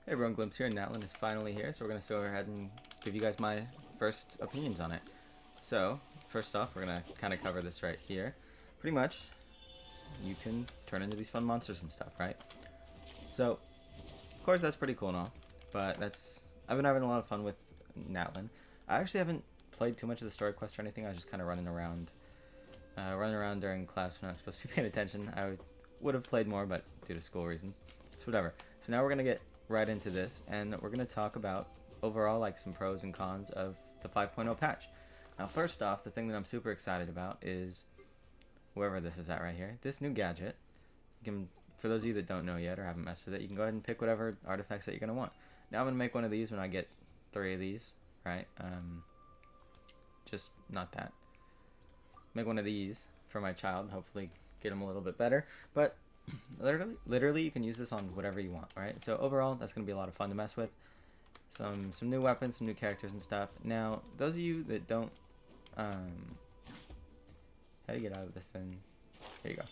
Hey everyone, Glimpse here, and Natlan is finally here, so we're going to go ahead and give you guys my first opinions on it. So, first off, we're going to kind of cover this right here. Pretty much, you can turn into these fun monsters and stuff, right? So, of course that's pretty cool and all, but I've been having a lot of fun with Natlan. I actually haven't played too much of the story quest or anything. I was just kind of running around during class when I was supposed to be paying attention. I would have played more, but due to school reasons. So whatever. So now we're going to get right into this, and we're going to talk about overall like some pros and cons of the 5.0 patch. Now first off, the thing that I'm super excited about is wherever this is at right here, this new gadget. For those of you that don't know yet or haven't messed with it, you can go ahead and pick whatever artifacts that you're going to want. Now I'm going to make one of these when I get 3 of these, right? Just not that. Make one of these for my child, hopefully get him a little bit better. But literally you can use this on whatever you want, right? So overall, that's going to be a lot of fun to mess with. Some new weapons, some new characters and stuff. Now, those of you that don't, how do you get out of this thing? There you go.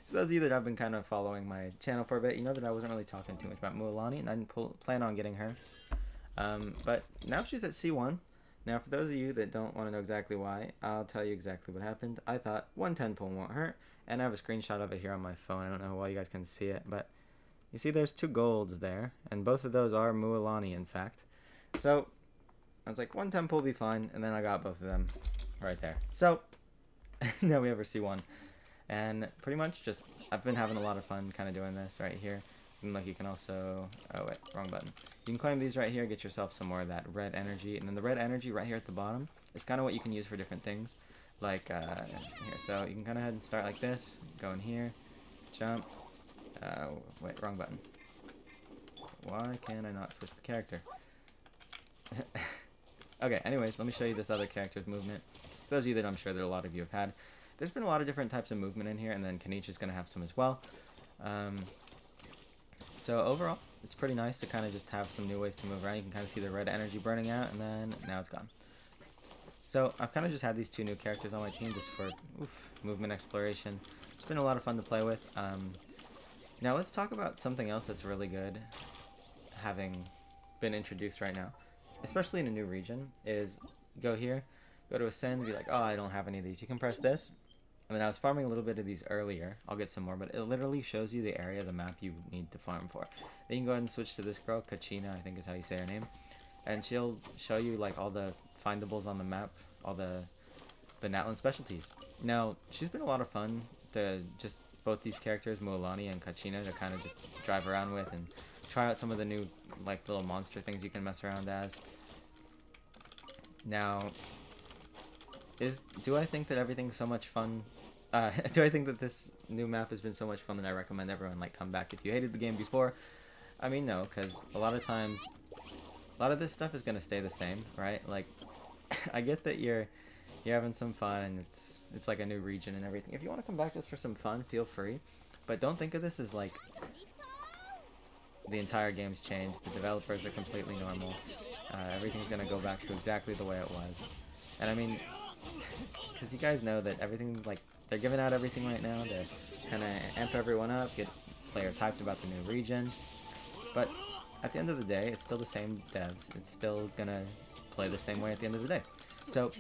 So those of you that have been kind of following my channel for a bit, you know that I wasn't really talking too much about Mualani, and I didn't plan on getting her. But now she's at C1. Now, for those of you that don't want to know exactly why, I'll tell you exactly what happened. I thought 110 pull won't hurt, and I have a screenshot of it here on my phone. I don't know how well you guys can see it, but you see there's 2 golds there, and both of those are Mualani, in fact. So, I was like, 110 pull will be fine, and then I got both of them right there. So, now we have our C1. And pretty much just, I've been having a lot of fun kind of doing this right here. And look, you can also, oh wait, wrong button. You can claim these right here, get yourself some more of that red energy. And then the red energy right here at the bottom is kind of what you can use for different things. Like, here, so you can kind of head and start like this, go in here, jump, wait, wrong button. Why can I not switch the character? Okay, anyways, let me show you this other character's movement. For those of you that I'm sure that a lot of you have had. There's been a lot of different types of movement in here, and then Kanichi is going to have some as well. So overall, it's pretty nice to kind of just have some new ways to move around. You can kind of see the red energy burning out, and then now it's gone. So I've kind of just had these 2 new characters on my team just for movement exploration. It's been a lot of fun to play with. Now let's talk about something else that's really good, having been introduced right now, especially in a new region, is go here, go to Ascend, be like, oh, I don't have any of these. You can press this. And then I was farming a little bit of these earlier. I'll get some more, but it literally shows you the area of the map you need to farm for. Then you can go ahead and switch to this girl, Kachina, I think is how you say her name. And she'll show you like all the findables on the map, all the Natlan specialties. Now, she's been a lot of fun to just both these characters, Mualani and Kachina, to kind of just drive around with and try out some of the new like little monster things you can mess around as. Now, do I think that everything's so much fun? Do I think that this new map has been so much fun that I recommend everyone like come back if you hated the game before? I mean, no, because a lot of times, a lot of this stuff is gonna stay the same, right? Like, I get that you're having some fun and it's like a new region and everything. If you want to come back just for some fun, feel free, but don't think of this as like the entire game's changed. The developers are completely normal. Everything's gonna go back to exactly the way it was, and I mean. Because you guys know that everything, like, they're giving out everything right now to kind of amp everyone up, get players hyped about the new region. But at the end of the day, it's still the same devs. It's still gonna play the same way at the end of the day. So,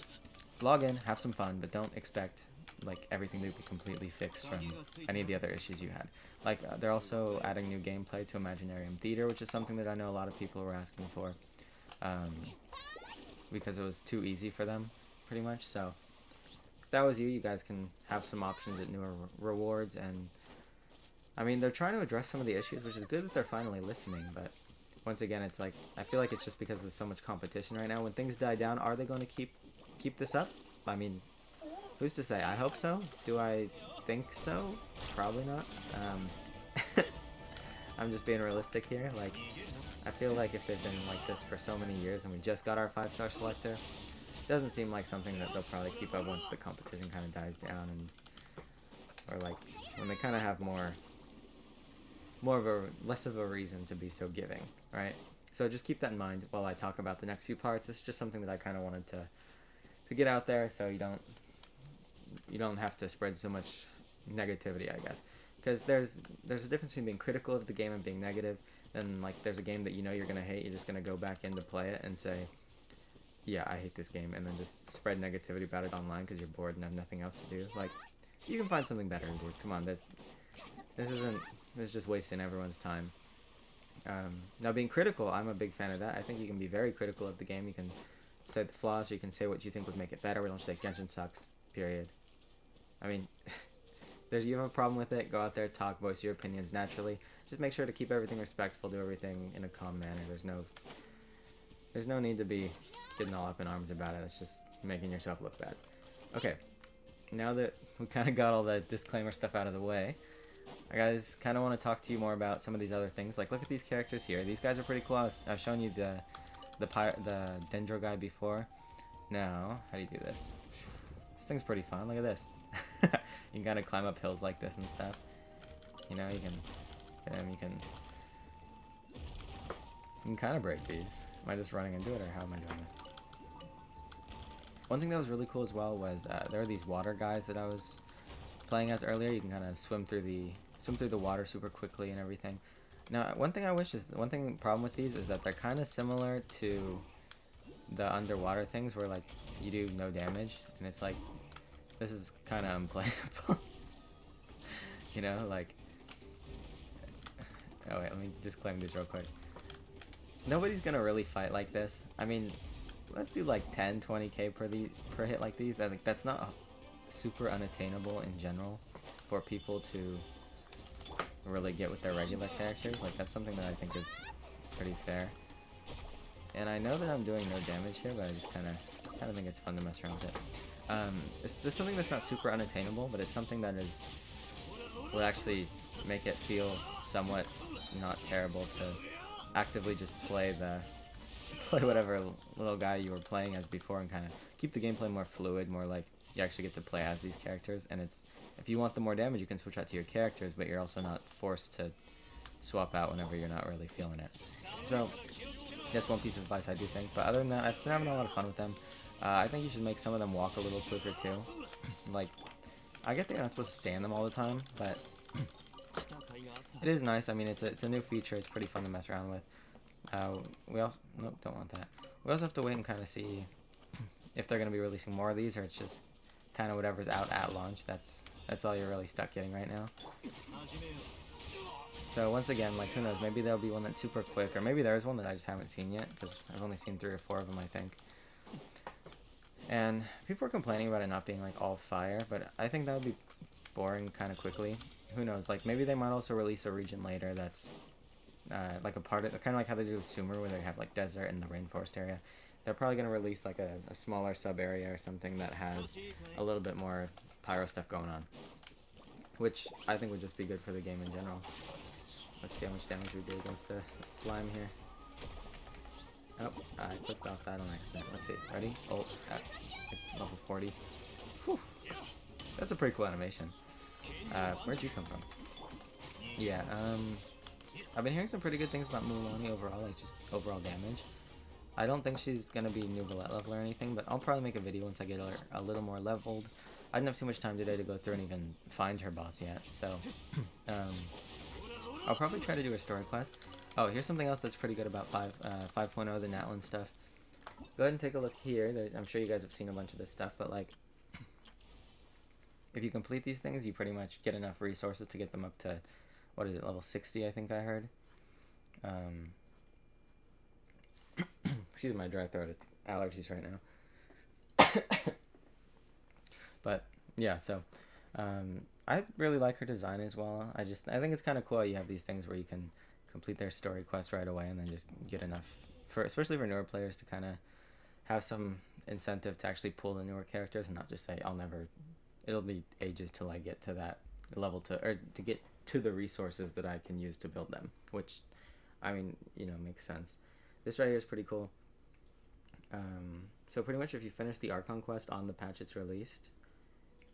log in, have some fun, but don't expect, like, everything to be completely fixed from any of the other issues you had. Like, they're also adding new gameplay to Imaginarium Theater, which is something that I know a lot of people were asking for. Because it was too easy for them. Pretty much. So if that was you guys can have some options at newer rewards, and I mean they're trying to address some of the issues, which is good that they're finally listening, but once again it's like I feel like it's just because there's so much competition right now. When things die down, are they going to keep this up? I mean, who's to say? I hope so. Do I think so? Probably not. I'm just being realistic here. Like, I feel like if they've been like this for so many years and we just got our 5-star selector, doesn't seem like something that they'll probably keep up once the competition kind of dies down, and or like when they kind of have less of a reason to be so giving, right? So just keep that in mind while I talk about the next few parts. This is just something that I kind of wanted to get out there, so you don't have to spread so much negativity, I guess, because there's a difference between being critical of the game and being negative. then like there's a game that you know you're gonna hate, you're just gonna go back in to play it and say, yeah, I hate this game, and then just spread negativity about it online because you're bored and have nothing else to do. Like, you can find something better, dude. Come on, this is just wasting everyone's time. Now, being critical, I'm a big fan of that. I think you can be very critical of the game. You can say the flaws, you can say what you think would make it better. We don't say Genshin sucks, period. I mean, you have a problem with it, go out there, talk, voice your opinions naturally. Just make sure to keep everything respectful, do everything in a calm manner. There's no need to be getting all up in arms about it. It's just making yourself look bad. Okay, now that we kind of got all the disclaimer stuff out of the way, I guys kind of want to talk to you more about some of these other things. Like, look at these characters here. These guys are pretty cool. I've shown you the Dendro guy before. Now, how do you do this? This thing's pretty fun. Look at this. You can kind of climb up hills like this and stuff. You know, you can kind of break these. Am I just running into it, or how am I doing this? One thing that was really cool as well was there were these water guys that I was playing as earlier. You can kind of swim through the water super quickly and everything. Now, one problem with these is that they're kind of similar to the underwater things where like you do no damage, and it's like this is kind of unplayable. You know, like, oh wait, let me just claim this real quick. Nobody's gonna really fight like this. I mean, let's do like 10, 20k per hit like these. I think that's not super unattainable in general for people to really get with their regular characters. Like, that's something that I think is pretty fair. And I know that I'm doing no damage here, but I just kind of think it's fun to mess around with it. There's something that's not super unattainable, but it's something that will actually make it feel somewhat not terrible to actively just play whatever little guy you were playing as before, and kind of keep the gameplay more fluid, more like you actually get to play as these characters. And it's, if you want the more damage, you can switch out to your characters, but you're also not forced to swap out whenever you're not really feeling it. So that's one piece of advice I do think. But other than that, I've been having a lot of fun with them. I think you should make some of them walk a little quicker too. Like, I get that you're not supposed to stand them all the time, but it is nice. I mean, it's a new feature. It's pretty fun to mess around with. Nope, don't want that. We also have to wait and kind of see if they're going to be releasing more of these, or it's just kind of whatever's out at launch. That's all you're really stuck getting right now. So once again, like, who knows? Maybe there'll be one that's super quick, or maybe there's one that I just haven't seen yet, because I've only seen 3 or 4 of them, I think. And people are complaining about it not being like all fire, but I think that would be boring kind of quickly. Who knows? Like, maybe they might also release a region later that's like a part of, kind of like how they do with Sumer, where they have like desert and the rainforest area. They're probably going to release like a smaller sub area or something that has a little bit more pyro stuff going on, which I think would just be good for the game in general. Let's see how much damage we do against a slime here. Oh, I clicked off that on accident. Let's see. Ready? Oh, at level 40. Whew. That's a pretty cool animation. Where'd you come from? Yeah, I've been hearing some pretty good things about Mulan overall, like just overall damage. I don't think she's gonna be new Valette level or anything, but I'll probably make a video once I get her a little more leveled. I didn't have too much time today to go through and even find her boss yet, so I'll probably try to do a story quest. Oh, here's something else that's pretty good about 5.0, the Natlan stuff. Go ahead and take a look here. I'm sure you guys have seen a bunch of this stuff, but like, if you complete these things, you pretty much get enough resources to get them up to, what is it, level 60, I think I heard. Excuse my dry throat, it's allergies right now. But yeah, so I really like her design as well. I think it's kind of cool you have these things where you can complete their story quest right away and then just get enough, especially for newer players, to kind of have some incentive to actually pull the newer characters and not just say, it'll be ages till I get to that level or to get to the resources that I can use to build them, which, I mean, you know, makes sense. This right here is pretty cool. So pretty much if you finish the Archon quest on the patch it's released,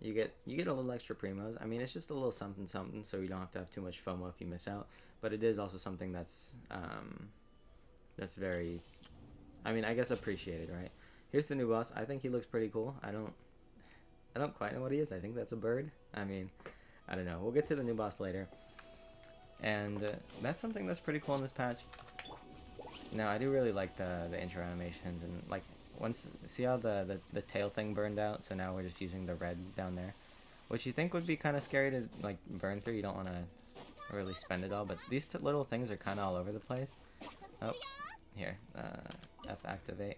you get a little extra primos. I mean, it's just a little something, so you don't have to have too much FOMO if you miss out. But it is also something that's very, I mean, I guess appreciated, right? Here's the new boss. I think he looks pretty cool. I don't quite know what he is. I think that's a bird. I mean, I don't know. We'll get to the new boss later. And that's something that's pretty cool in this patch. Now, I do really like the intro animations, and like once, see how the tail thing burned out, so now we're just using the red down there, which you think would be kind of scary to like burn through. You don't want to really spend it all, but these little things are kind of all over the place. Oh, here, F activate.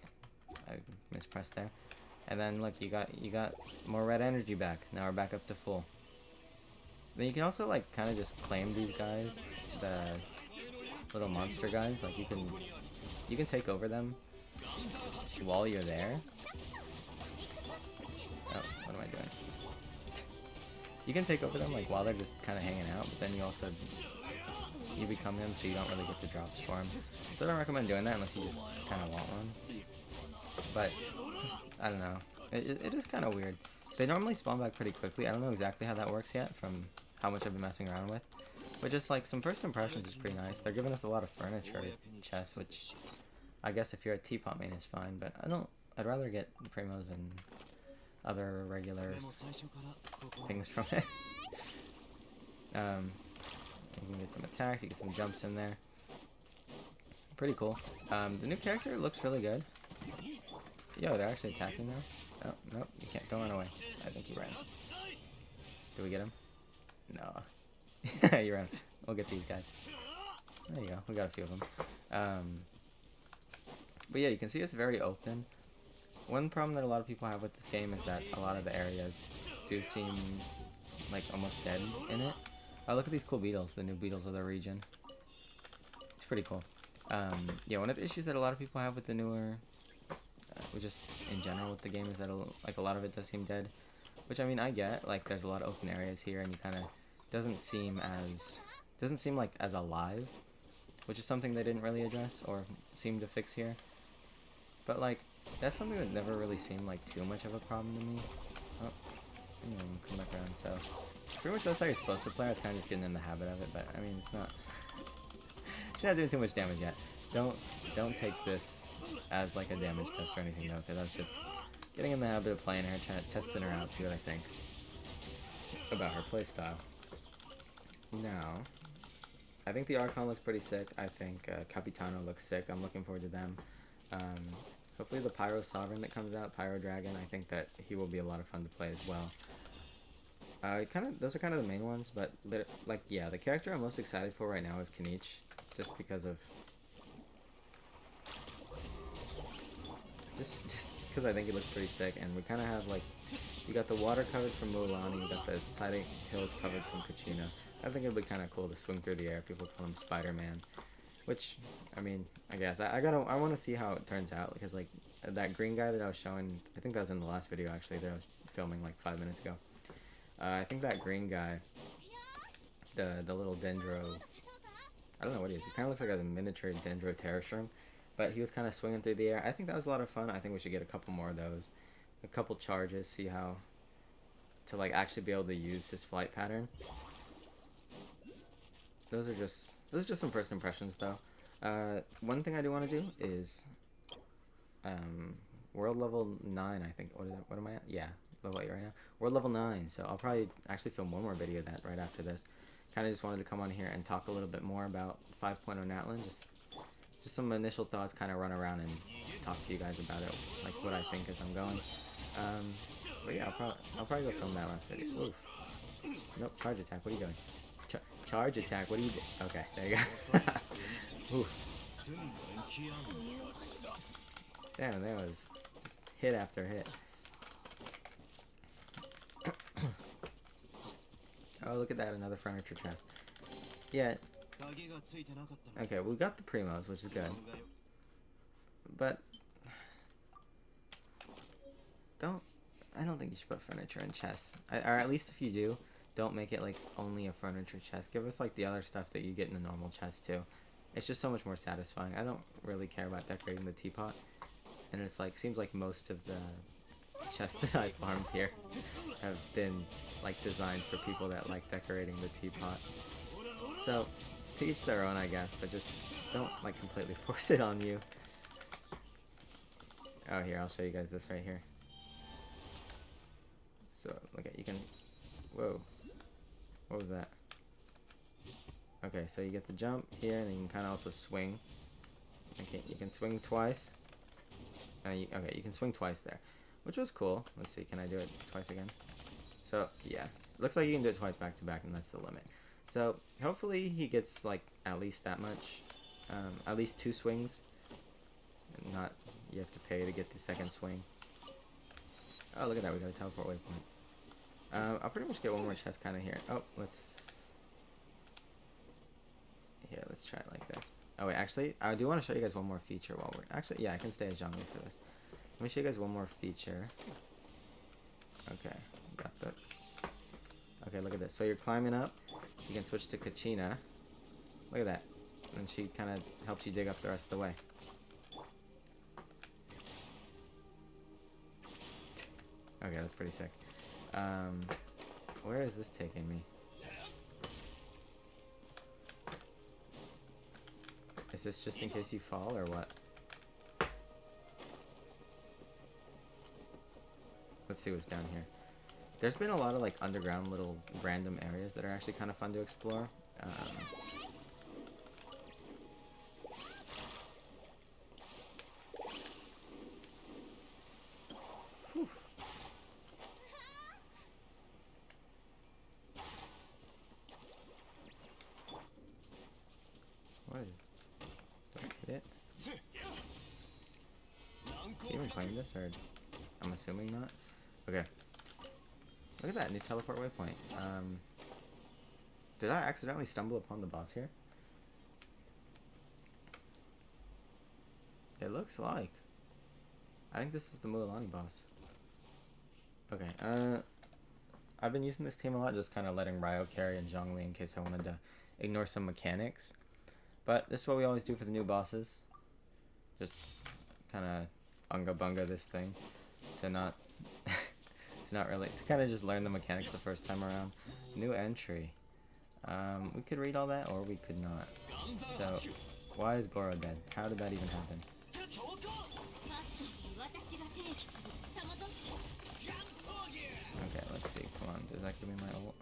I mispressed there. And then look, you got more red energy back. Now we're back up to full. Then you can also like kind of just claim these guys, the little monster guys. Like you can take over them while you're there. Oh, what am I doing? You can take over them like while they're just kind of hanging out, but then you become them, so you don't really get the drops for them. So I don't recommend doing that unless you just kind of want one. But I don't know. It is kind of weird. They normally spawn back pretty quickly. I don't know exactly how that works yet from how much I've been messing around with. But just like some first impressions is pretty nice. They're giving us a lot of furniture chests, which I guess if you're a teapot main is fine, but I'd rather get primos and other regular things from it. You can get some attacks, you get some jumps in there. Pretty cool. The new character looks really good. Yo, they're actually attacking now. Oh, nope, you can't. Don't run away. I think he ran. Did we get him? No. You ran. We'll get these guys. There you go. We got a few of them. But yeah, you can see it's very open. One problem that a lot of people have with this game is that a lot of the areas do seem like almost dead in it. Oh, look at these cool beetles, the new beetles of the region. It's pretty cool. Yeah, one of the issues that a lot of people have with the newer, just in general with the game, is that a lot of it does seem dead. Which, I mean, I get. Like, there's a lot of open areas here, and you kind of doesn't seem like as alive, which is something they didn't really address or seem to fix here. But like, that's something that never really seemed like too much of a problem to me. Oh, come back around. So pretty much that's how you're supposed to play. I was kind of just getting in the habit of it, but I mean, it's not. She's not doing too much damage yet. Don't take this as like a damage test or anything though, because that's just getting in the habit of playing her, testing her out, see what I think about her playstyle. Now, I think the Archon looks pretty sick. I think Capitano looks sick. I'm looking forward to them. Hopefully the Pyro Sovereign that comes out, Pyro Dragon, I think that he will be a lot of fun to play as well. Those are kind of the main ones, but like, yeah, the character I'm most excited for right now is Kanich, just because of just because I think he looks pretty sick, and we kind of have like, you got the water covered from Mulan, you got the side hills covered from Kachina. I think it'd be kind of cool to swing through the air. People call him Spider-Man, which, I mean, I guess I want to see how it turns out, because like that green guy that I was showing, I think that was in the last video actually that I was filming like 5 minutes ago. I think that green guy, the little Dendro, I don't know what he is. He kind of looks like a miniature Dendro Terra Shroom, but he was kind of swinging through the air. I think that was a lot of fun. I think we should get a couple more of those, a couple charges, see how to like actually be able to use his flight pattern. Those are just some first impressions though. One thing I do want to do is world level 9, I think. What am I at? Yeah, level 8 right now. World level 9, so I'll probably actually film one more video of that right after this. Kind of just wanted to come on here and talk a little bit more about 5.0 Natlan, just some initial thoughts, kind of run around and talk to you guys about it, like what I think as I'm going. But yeah, I'll probably go film that last video. Oof. Nope, charge attack, what are you doing? Charge attack, what do you do? Okay, there you go. Oof. Damn, that was just hit after hit. Oh, look at that, another furniture chest. Yeah. Okay, we got the primos, which is good. But I don't think you should put furniture in chests. Or at least if you do, don't make it like only a furniture chest. Give us like the other stuff that you get in a normal chest too. It's just so much more satisfying. I don't really care about decorating the teapot. And it's like, seems like most of the chests that I farmed here have been like designed for people that like decorating the teapot. So, to each their own, I guess, but just don't like completely force it on you. Oh, here, I'll show you guys this right here. So, look at, you can, whoa, what was that? Okay, so you get the jump here, and then you can kind of also swing. Okay, you can swing twice. Okay, you can swing twice there, which was cool. Let's see, can I do it twice again? So, yeah. Looks like you can do it twice back to back, and that's the limit. So, hopefully he gets, like, at least that much. At least 2 swings. And not, you have to pay to get the second swing. Oh, look at that, we got a teleport waypoint. I'll pretty much get one more chest kind of here. Oh, let's... Here, let's try it like this. Oh, wait, actually, I do want to show you guys one more feature while we're... Actually, yeah, I can stay as Zhongli for this. Let me show you guys one more feature. Okay, got that. Okay, look at this. So you're climbing up. You can switch to Kachina. Look at that. And she kind of helps you dig up the rest of the way. Okay, that's pretty sick. Where is this taking me? Is this just in case you fall or what? Let's see what's down here. There's been a lot of like underground little random areas that are actually kind of fun to explore. What is... Do I hit it? Can you even claim this, or... I'm assuming not? Okay. Look at that, new teleport waypoint. Did I accidentally stumble upon the boss here? It looks like. I think this is the Mualani boss. Okay, I've been using this team a lot, just kind of letting Ryo carry and Zhongli in case I wanted to ignore some mechanics. But this is what we always do for the new bosses. Just kind of unga bunga this thing to not to kind of just learn the mechanics the first time around. New entry. We could read all that or we could not. So, why is Goro dead? How did that even happen? Okay, let's see. Come on, does that give me my ult?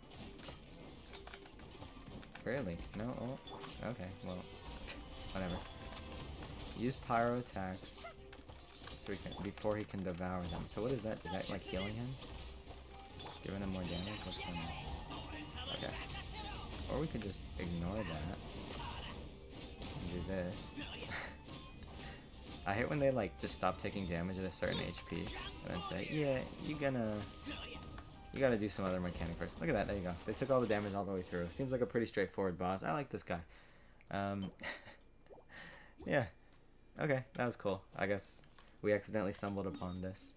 Really? No ult? Okay, well, whatever. Use pyro attacks so before he can devour them. So what is that? Is that like healing him? Giving him more damage? What's going on? Okay. Or we could just ignore that and do this. I hate when they like just stop taking damage at a certain HP and then say, yeah, you gotta do some other mechanic first. Look at that, there you go. They took all the damage all the way through. Seems like a pretty straightforward boss. I like this guy. Yeah. Okay, that was cool. I guess we accidentally stumbled upon this.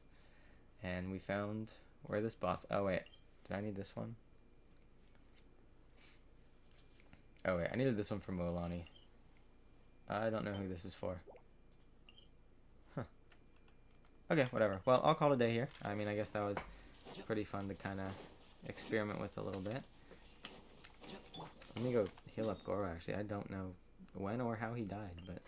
And we found where this boss... Oh, wait. Did I need this one? Oh, wait. I needed this one for Mualani. I don't know who this is for. Huh. Okay, whatever. Well, I'll call it a day here. I mean, I guess that was pretty fun to kind of experiment with a little bit. Let me go heal up Goro, actually. I don't know when or how he died, but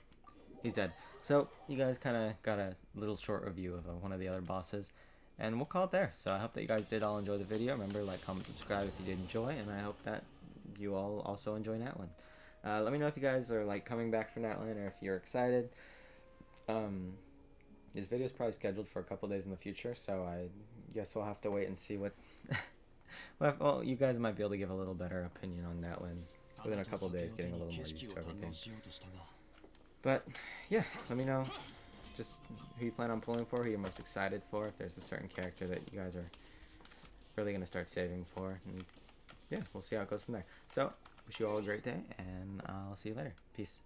he's dead. So, you guys kind of got a little short review of one of the other bosses. And we'll call it there. So I hope that you guys did all enjoy the video. Remember, like, comment, subscribe if you did enjoy. And I hope that you all also enjoy Natlan. Let me know if you guys are, like, coming back for Natlan or if you're excited. This video is probably scheduled for a couple days in the future. So I guess we'll have to wait and see what... well, you guys might be able to give a little better opinion on Natlan within a couple days, getting a little more used to everything. But, yeah, let me know just who you plan on pulling for, who you're most excited for, if there's a certain character that you guys are really going to start saving for. And, yeah, we'll see how it goes from there. So, wish you all a great day, and I'll see you later. Peace.